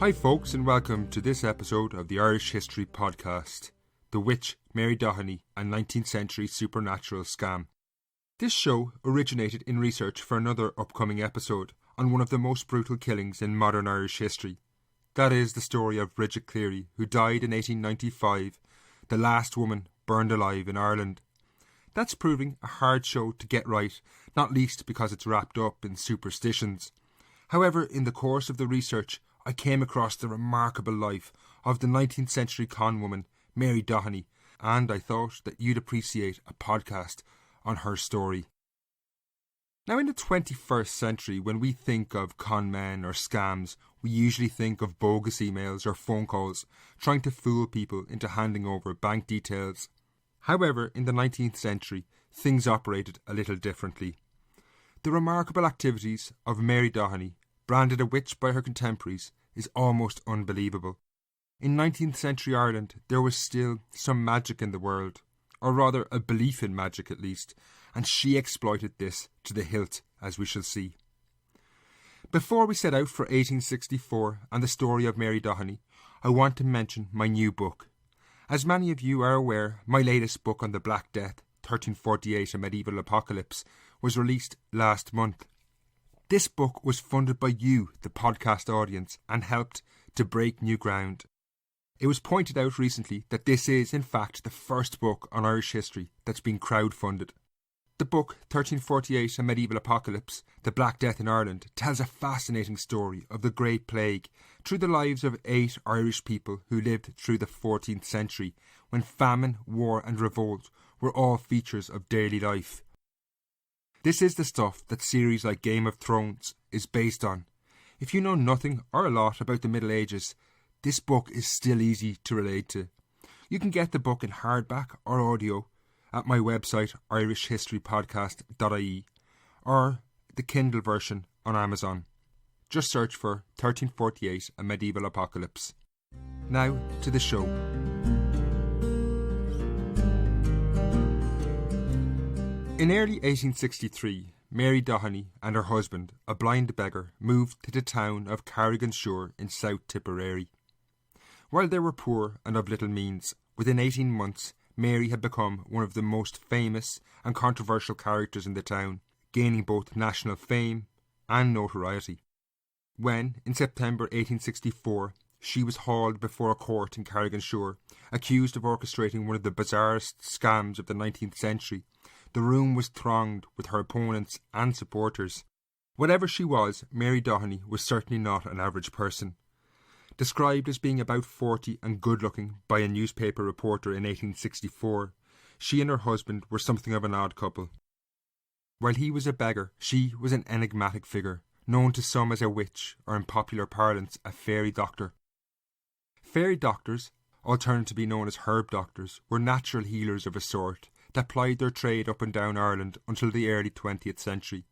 Hi folks, and welcome to this episode of the Irish History Podcast, The Witch, Mary Doheny and 19th Century Supernatural Scam. This show originated in research for another upcoming episode on one of the most brutal killings in modern Irish history. That is the story of Bridget Cleary, who died in 1895, the last woman burned alive in Ireland. That's proving a hard show to get right, not least because it's wrapped up in superstitions. However, in the course of the research, I came across the remarkable life of the 19th century con woman Mary Doheny, and I thought that you'd appreciate a podcast on her story. Now, in the 21st century, when we think of con men or scams, we usually think of bogus emails or phone calls trying to fool people into handing over bank details. However, in the 19th century, things operated a little differently. The remarkable activities of Mary Doheny, branded a witch by her contemporaries, is almost unbelievable. In 19th century Ireland, there was still some magic in the world, or rather a belief in magic at least, and she exploited this to the hilt, as we shall see. Before we set out for 1864 and the story of Mary Doheny, I want to mention my new book. As many of you are aware, my latest book on the Black Death, 1348 A Medieval Apocalypse, was released last month. This book was funded by you, the podcast audience, and helped to break new ground. It was pointed out recently that this is, in fact, the first book on Irish history that's been crowdfunded. The book, 1348 A Medieval Apocalypse, The Black Death in Ireland, tells a fascinating story of the Great Plague through the lives of 8 Irish people who lived through the 14th century, when famine, war and revolt were all features of daily life. This is the stuff that series like Game of Thrones is based on. If you know nothing or a lot about the Middle Ages, this book is still easy to relate to. You can get the book in hardback or audio at my website irishhistorypodcast.ie or the Kindle version on Amazon. Just search for 1348 A Medieval Apocalypse. Now to the show. In early 1863, Mary Doheny and her husband, a blind beggar, moved to the town of Carriganshire in South Tipperary. While they were poor and of little means, within 18 months Mary had become one of the most famous and controversial characters in the town, gaining both national fame and notoriety. When, in September 1864, she was hauled before a court in Carriganshire, accused of orchestrating one of the bizarrest scams of the 19th century, the room was thronged with her opponents and supporters. Whatever she was, Mary Doheny was certainly not an average person. Described as being about 40 and good-looking by a newspaper reporter in 1864, she and her husband were something of an odd couple. While he was a beggar, she was an enigmatic figure, known to some as a witch, or in popular parlance, a fairy doctor. Fairy doctors, alternatively known as herb doctors, were natural healers of a sort that plied their trade up and down Ireland until the early 20th century.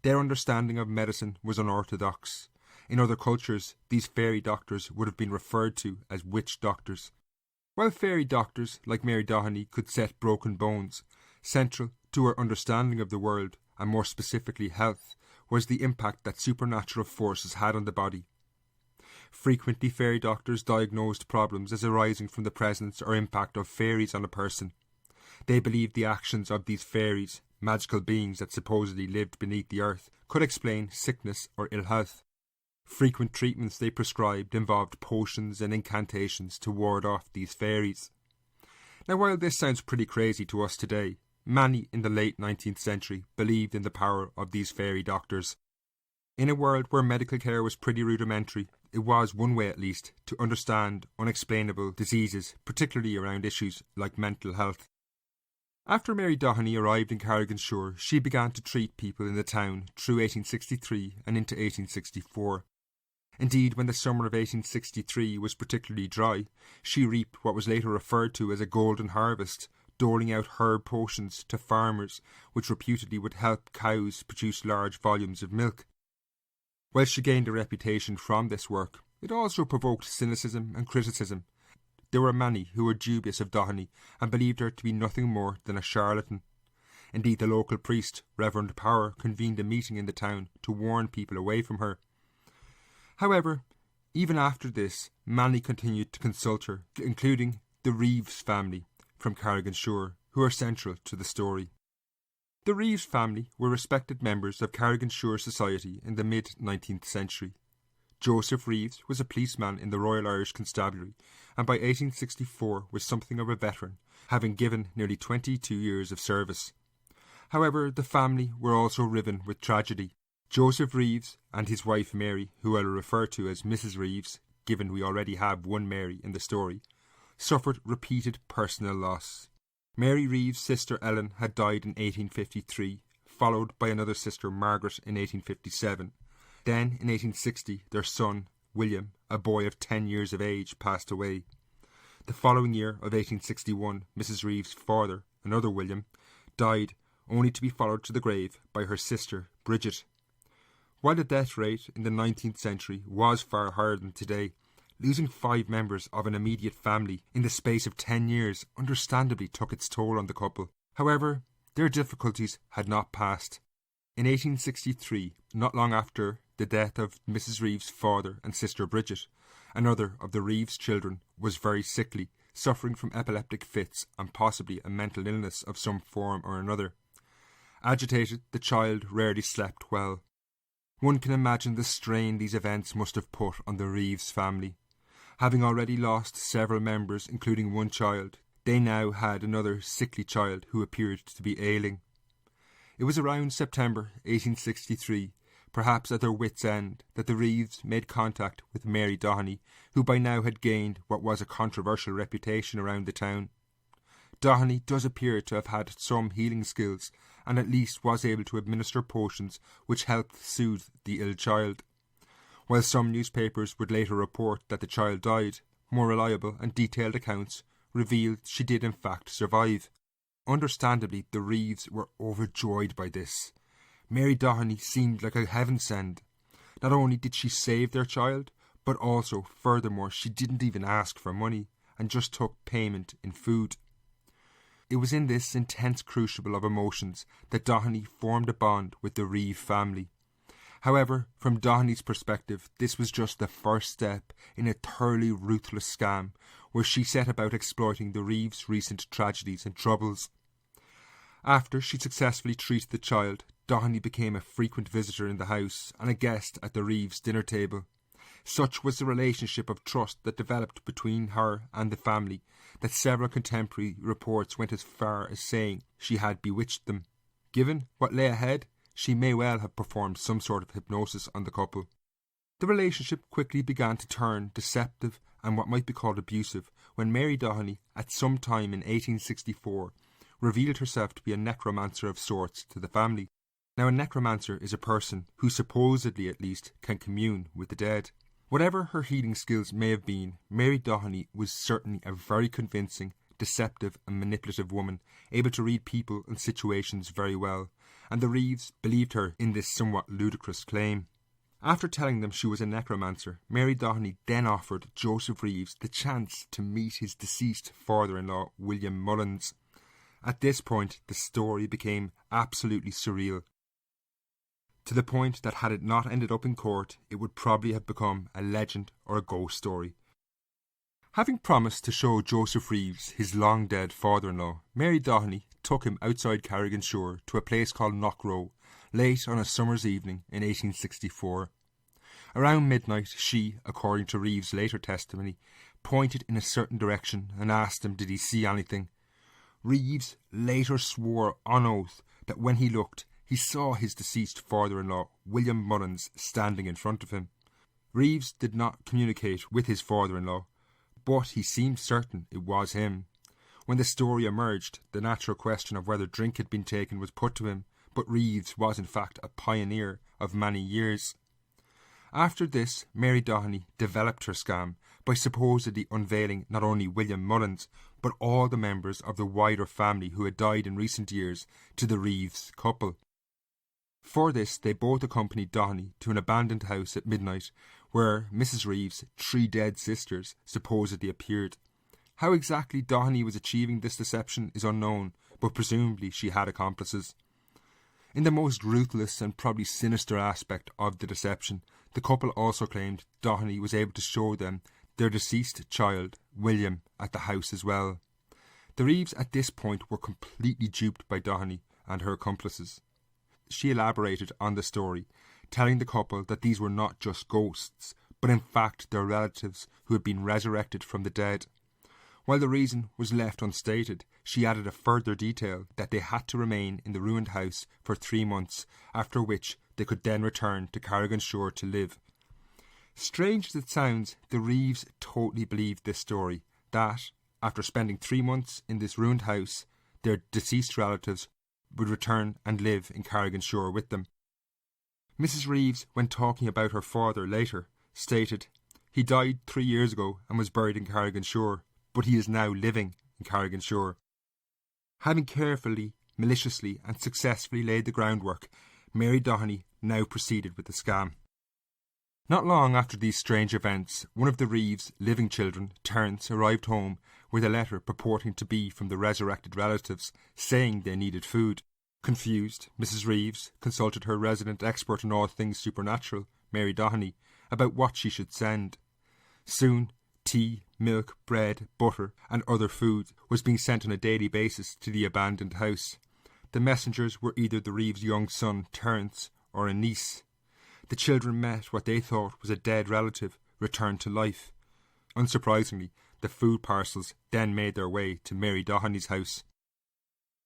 Their understanding of medicine was unorthodox. In other cultures, these fairy doctors would have been referred to as witch doctors. While fairy doctors, like Mary Doheny, could set broken bones, central to her understanding of the world, and more specifically health, was the impact that supernatural forces had on the body. Frequently, fairy doctors diagnosed problems as arising from the presence or impact of fairies on a person. They believed the actions of these fairies, magical beings that supposedly lived beneath the earth, could explain sickness or ill health. Frequent treatments they prescribed involved potions and incantations to ward off these fairies. Now, while this sounds pretty crazy to us today, many in the late 19th century believed in the power of these fairy doctors. In a world where medical care was pretty rudimentary, it was one way at least to understand unexplainable diseases, particularly around issues like mental health. After Mary Doheny arrived in Carriganshire, she began to treat people in the town through 1863 and into 1864. Indeed, when the summer of 1863 was particularly dry, she reaped what was later referred to as a golden harvest, doling out herb potions to farmers, which reputedly would help cows produce large volumes of milk. While she gained a reputation from this work, it also provoked cynicism and criticism. There were many who were dubious of Doheny and believed her to be nothing more than a charlatan. Indeed, the local priest, Reverend Power, convened a meeting in the town to warn people away from her. However, Even after this, many continued to consult her, including the Reeves family from Carriganshore, who are central to the story. The Reeves family were respected members of Carriganshore society in the mid-19th century. Joseph Reeves was a policeman in the Royal Irish Constabulary, and by 1864 was something of a veteran, having given nearly 22 years of service. However, the family were also riven with tragedy. Joseph Reeves and his wife Mary, who I'll refer to as Mrs. Reeves, given we already have one Mary in the story, suffered repeated personal loss. Mary Reeves' sister Ellen had died in 1853, followed by another sister Margaret in 1857. Then, in 1860, their son, William, a boy of 10 years of age, passed away. The following year of 1861, Mrs. Reeves' father, another William, died, only to be followed to the grave by her sister, Bridget. While the death rate in the 19th century was far higher than today, losing 5 members of an immediate family in the space of 10 years understandably took its toll on the couple. However, their difficulties had not passed. In 1863, not long after the death of Mrs. Reeves' father and sister Bridget, another of the Reeves children was very sickly, suffering from epileptic fits and possibly a mental illness of some form or another. Agitated, the child rarely slept well. One can imagine the strain these events must have put on the Reeves family. Having already lost several members, including one child, they now had another sickly child who appeared to be ailing. It was around September 1863, perhaps at their wits' end, that the Reeves made contact with Mary Doheny, who by now had gained what was a controversial reputation around the town. Doheny does appear to have had some healing skills, and at least was able to administer potions which helped soothe the ill child. While some newspapers would later report that the child died, more reliable and detailed accounts revealed she did in fact survive. Understandably, the Reeves were overjoyed by this. Mary Doheny seemed like a heaven send. Not only did she save their child, but also, furthermore, she didn't even ask for money, and just took payment in food. It was in this intense crucible of emotions that Doheny formed a bond with the Reeve family. However, from Doheny's perspective, this was just the first step in a thoroughly ruthless scam, where she set about exploiting the Reeves' recent tragedies and troubles. After she successfully treated the child, Doheny became a frequent visitor in the house and a guest at the Reeves' dinner table. Such was the relationship of trust that developed between her and the family that several contemporary reports went as far as saying she had bewitched them. Given what lay ahead, she may well have performed some sort of hypnosis on the couple. The relationship quickly began to turn deceptive and what might be called abusive when Mary Doheny, at some time in 1864, revealed herself to be a necromancer of sorts to the family. Now, a necromancer is a person who supposedly, at least, can commune with the dead. Whatever her healing skills may have been, Mary Doheny was certainly a very convincing, deceptive and manipulative woman, able to read people and situations very well, and the Reeves believed her in this somewhat ludicrous claim. After telling them she was a necromancer, Mary Doheny then offered Joseph Reeves the chance to meet his deceased father-in-law, William Mullins. At this point, the story became absolutely surreal, to the point that had it not ended up in court, it would probably have become a legend or a ghost story. Having promised to show Joseph Reeves his long-dead father-in-law, Mary Doheny took him outside Carriganshore to a place called Knockrow, late on a summer's evening in 1864. Around midnight, she, according to Reeves' later testimony, pointed in a certain direction and asked him did he see anything. Reeves later swore on oath that when he looked, he saw his deceased father-in-law, William Mullins, standing in front of him. Reeves did not communicate with his father-in-law, but he seemed certain it was him. When the story emerged, the natural question of whether drink had been taken was put to him, but Reeves was in fact a pioneer of many years. After this, Mary Doheny developed her scam by supposedly unveiling not only William Mullins, but all the members of the wider family who had died in recent years to the Reeves couple. For this, they both accompanied Doheny to an abandoned house at midnight, where Mrs. Reeves' 3 dead sisters supposedly appeared. How exactly Doheny was achieving this deception is unknown, but presumably she had accomplices. In the most ruthless and probably sinister aspect of the deception, the couple also claimed Doheny was able to show them their deceased child, William, at the house as well. The Reeves at this point were completely duped by Doheny and her accomplices. She elaborated on the story, telling the couple that these were not just ghosts, but in fact their relatives who had been resurrected from the dead. While the reason was left unstated, she added a further detail that they had to remain in the ruined house for 3 months, after which they could then return to Carriganshore to live. Strange as it sounds, the Reeves totally believed this story, that, after spending 3 months in this ruined house, their deceased relatives would return and live in Carriganshore with them. Mrs. Reeves, when talking about her father later, stated, "He died 3 years ago and was buried in Carriganshore, but he is now living in Carriganshore." Having carefully, maliciously and successfully laid the groundwork, Mary Doheny now proceeded with the scam. Not long after these strange events, one of the Reeves' living children, Terence, arrived home with a letter purporting to be from the resurrected relatives, saying they needed food. Confused, Mrs. Reeves consulted her resident expert in all things supernatural, Mary Doheny, about what she should send. Soon, tea, milk, bread, butter, and other food was being sent on a daily basis to the abandoned house. The messengers were either the Reeves' young son, Terence, or a niece. The children met what they thought was a dead relative returned to life. Unsurprisingly, the food parcels then made their way to Mary Doheny's house.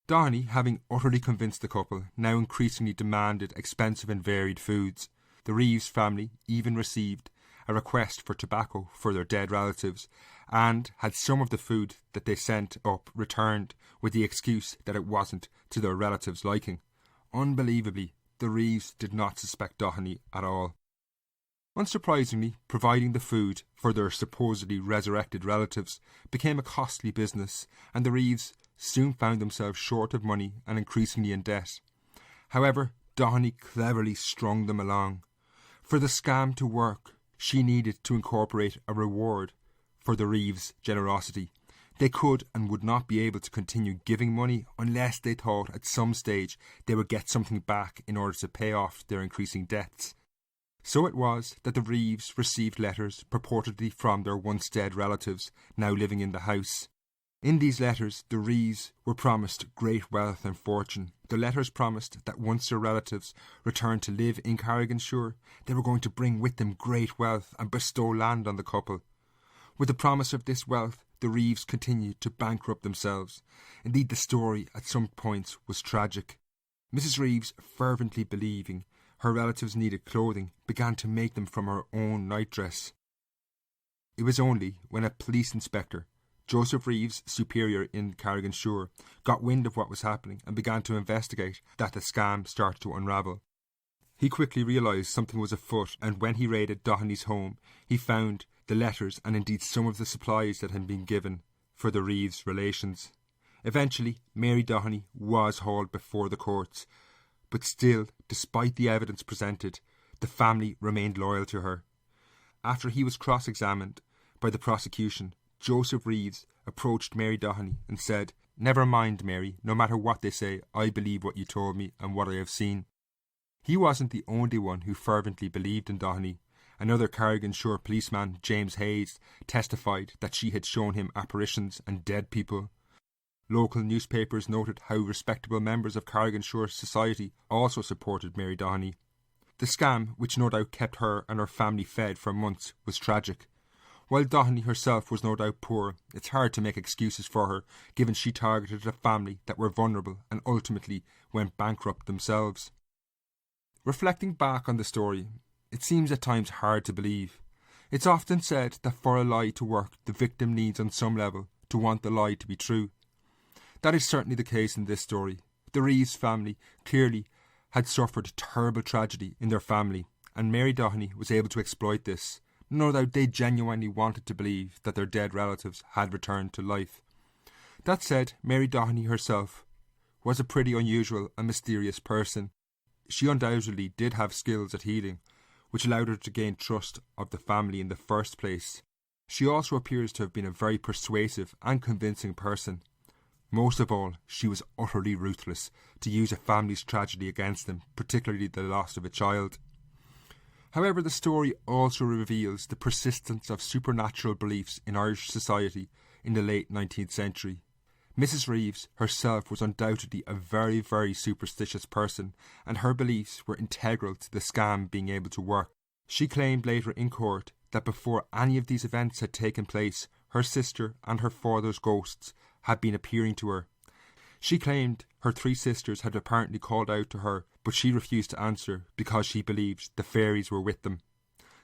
Doheny, having utterly convinced the couple, now increasingly demanded expensive and varied foods. The Reeves family even received a request for tobacco for their dead relatives, and had some of the food that they sent up returned with the excuse that it wasn't to their relatives' liking. Unbelievably, the Reeves did not suspect Doheny at all. Unsurprisingly, providing the food for their supposedly resurrected relatives became a costly business, and the Reeves soon found themselves short of money and increasingly in debt. However, Doheny cleverly strung them along. For the scam to work, she needed to incorporate a reward for the Reeves' generosity. They could and would not be able to continue giving money unless they thought at some stage they would get something back in order to pay off their increasing debts. So it was that the Reeves received letters purportedly from their once dead relatives now living in the house. In these letters, the Reeves were promised great wealth and fortune. The letters promised that once their relatives returned to live in Carriganshore, they were going to bring with them great wealth and bestow land on the couple. With the promise of this wealth, the Reeves continued to bankrupt themselves. Indeed, the story at some points was tragic. Mrs. Reeves, fervently believing her relatives needed clothing, began to make them from her own nightdress. It was only when a police inspector, Joseph Reeves' superior in Carriganshore, got wind of what was happening and began to investigate that the scam started to unravel. He quickly realised something was afoot, and when he raided Doheny's home, he found the letters and indeed some of the supplies that had been given for the Reeves relations. Eventually, Mary Doheny was hauled before the courts, but still, despite the evidence presented, the family remained loyal to her. After he was cross-examined by the prosecution, Joseph Reeves approached Mary Doheny and said, "Never mind, Mary, no matter what they say, I believe what you told me and what I have seen." He wasn't the only one who fervently believed in Doheny. Another Carriganshore policeman, James Hayes, testified that she had shown him apparitions and dead people. Local newspapers noted how respectable members of Carriganshore society also supported Mary Doheny. The scam, which no doubt kept her and her family fed for months, was tragic. While Doheny herself was no doubt poor, it's hard to make excuses for her, given she targeted a family that were vulnerable and ultimately went bankrupt themselves. Reflecting back on the story, it seems at times hard to believe. It's often said that for a lie to work, the victim needs on some level to want the lie to be true. That is certainly the case in this story. The Reeves family clearly had suffered terrible tragedy in their family, and Mary Doheny was able to exploit this. No doubt they genuinely wanted to believe that their dead relatives had returned to life. That said, Mary Doheny herself was a pretty unusual and mysterious person. She undoubtedly did have skills at healing, which allowed her to gain trust of the family in the first place. She also appears to have been a very persuasive and convincing person. Most of all, she was utterly ruthless to use a family's tragedy against them, particularly the loss of a child. However, the story also reveals the persistence of supernatural beliefs in Irish society in the late 19th century. Mrs. Reeves herself was undoubtedly a very, very superstitious person, and her beliefs were integral to the scam being able to work. She claimed later in court that before any of these events had taken place, her sister and her father's ghosts had been appearing to her. She claimed her 3 sisters had apparently called out to her, but she refused to answer because she believed the fairies were with them.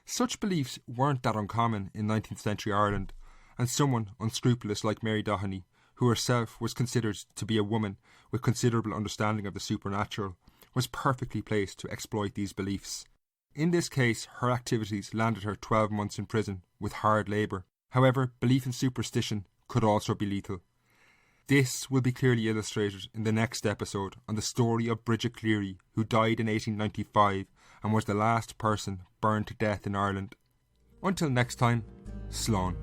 Such beliefs weren't that uncommon in 19th century Ireland, and someone unscrupulous like Mary Doheny, who herself was considered to be a woman with considerable understanding of the supernatural, was perfectly placed to exploit these beliefs. In this case, her activities landed her 12 months in prison with hard labour. However, belief in superstition could also be lethal. This will be clearly illustrated in the next episode on the story of Bridget Cleary, who died in 1895 and was the last person burned to death in Ireland. Until next time, Slán.